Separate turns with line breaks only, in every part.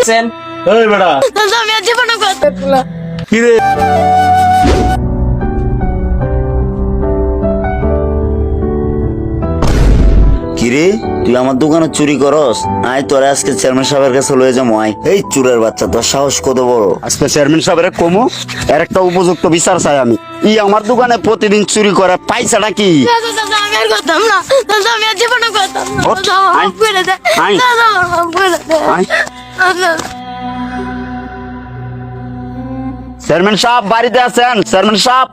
ডাকছেন?
এই বেটা
চাচা আমি আর জীবনে কথা বলবো না।
কি রে?
কিরে তুই আমার দোকানে চুরি করস? আয় তোরা আজকে চেয়ারম্যান সাহেবের কাছে লয়ে যাবো। আয় এই চুরের বাচ্চা, তোর সাহস কত বড়! আজকে চেয়ারম্যান সাহেবের কমো, এর একটা উপযুক্ত বিচার চাই আমি। আমার দোকানে প্রতিদিন চুরি করে পয়সাটা কি?
চাচা আমি আর করতাম না। চাচা আমি আর জীবনে করতাম না।
ওঠ,
চাচা আমার
আয়,
মাফ করে দে।
আয়।
চাচা আমার মাফ করে দে।
আয়।
চাচা।
চেয়ারম্যান সাহেব বাড়িতে আছেন? চেয়ারম্যান সাহেব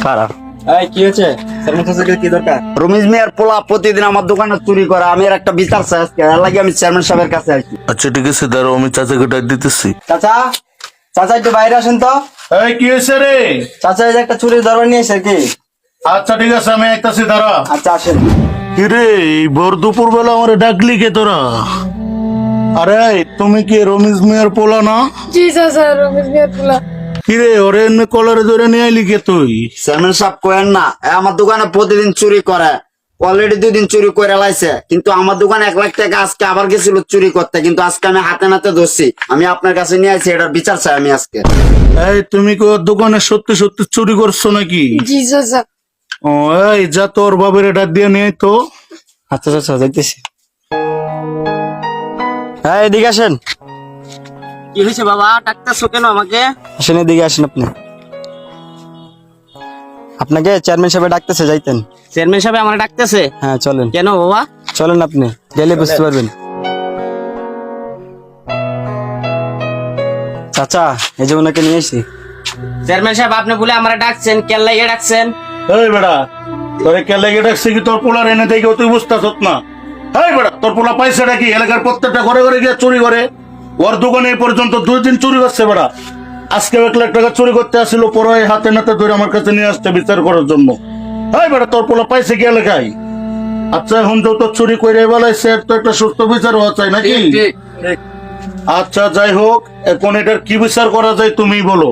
খারাপ।
এই কি হয়েছে? চেয়ারম্যান সাহেবের কি দরকার?
রমিজ মিয়ার পোলা প্রতিদিন আমার দোকানে চুরি করে, আমি এর একটা বিচার চাই আজকে। এর লাগে আমি চেয়ারম্যান সাহেবের কাছে আসছি।
আচ্ছা ঠিক আছে, দাঁড়াও আমি চাচাকে ডাক দিতেছি।
চাচা, চাচা একটু বাইরে আসেন তো।
এই কি হয়েছে রে?
চাচা এই যে একটা চুরির দরবার নিয়ে এসে কি?
আচ্ছা ঠিক আছে, আমি আইতাছি, দাঁড়া।
আচ্ছা আসেন।
কি রে, এই ভোর দুপুর বেলা আমার ডাকলি কে তোরা? আরে তুমি কি রমিজ মিয়ার পোলা না?
জি চাচা রমেশ মিয়ার পোলা।
কি রে, ওরে এমনি কলারে ধরে নিয়ে আইলি কে তুই?
চেয়ারম্যান সাহেব কোয়েন না, আমার দোকানে প্রতিদিন চুরি করে। অলরেডি 2 দিন চুরি করে লাইছে, কিন্তু আমার দোকানে 1 লাখ টাকা আজকে আবার গেছিল চুরি করতে, কিন্তু আজকে আমি হাতে নাতে ধরছি। আমি আপনার কাছে নিয়ে আসছি, এটার বিচার চাই আমি আজকে।
এই তুমি কি ওর দোকানে সত্যি সত্যি চুরি করছো নাকি?
জি চাচা।
ও এই যা, তোর বাবের এটা দিয়ে নিয়ে তো।
আচ্ছা চাচা যাইতেছি। হ্যাঁ এদিকে আসেন।
কি হয়েছে বাবা, ডাকতেছো কেন আমাকে?
আসেন এদিকে আসেন আপনি। আপনাকে চেয়ারম্যান সাহেব ডাকতেছে, যাইতেন।
চেয়ারম্যান সাহেব আমার ডাকতেছে?
হ্যাঁ চলেন।
কেন বাবা?
চলেন আপনি, গেলে বুঝতে পারবেন। চাচা এই যে ওনাকে নিয়ে এসেছি।
চেয়ারম্যান সাহেব আপনি বলে আমার ডাকছেন, কেন লাগিয়ে ডাকছেন?
এই বেড়া, তোরে কে লেগে ডাকছে কি তোর পোলার এনে দেখে তুই বুঝতেছ না? এই বেড়া, তোর পোলা পয়সাটা কি এলাকার প্রত্যেকটা ঘরে ঘরে গিয়ে চুরি করে? ওর দোকানে এই পর্যন্ত 2 দিন চুরি করছে বেড়া। আজকে 1 লাখ টাকা চুরি করতে আসছিল, পরে হাতে নাতে ধরে আমার কাছে নিয়ে আসতে বিচার করার জন্য। এই বেড়া, তোর পোলা পাইছে কি এলাকায়? আচ্ছা এখন যত চুরি করে বেলাইছে, তো একটা সুস্থ বিচার হওয়া চাই নাকি? আচ্ছা যাই হোক, এখন এটার কি বিচার করা যায় তুমি বলো।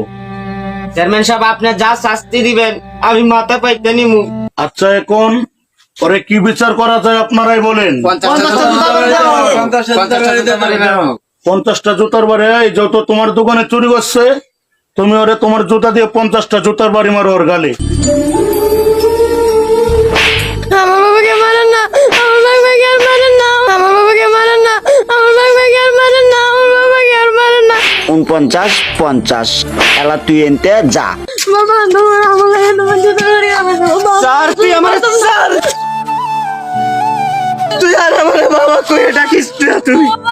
চেয়ারম্যান সাহেব আপনি যা শাস্তি দিবেন আমি মাথা পাইতে নিমু।
আচ্ছা এখন ওরে কি বিচার করা যায় আপনারাই বলেন। 50টা জুতার বাড়ি। এই যত তোমার দোকানে চুরি করছে, তুমি ওরে তোমার জুতা দিয়ে 50টা জুতার বাড়ি মারো ওর গালে।
আমার বাবাকে মারেন না। আমার বাবাকে আর মারেন না। আমার বাবাকে মারেন না। আমার বাবাকে আর মারেন না। আমার বাবাকে আর মারেন না।
49 50 এলা তুই এনতে যা।
বাবা তোমার আমাকে তোমার জুতো ধরে আমার বাবা।
স্যার তুই আমার স্যার, তুই আর আমার বাবা কই ডাকিস তুই?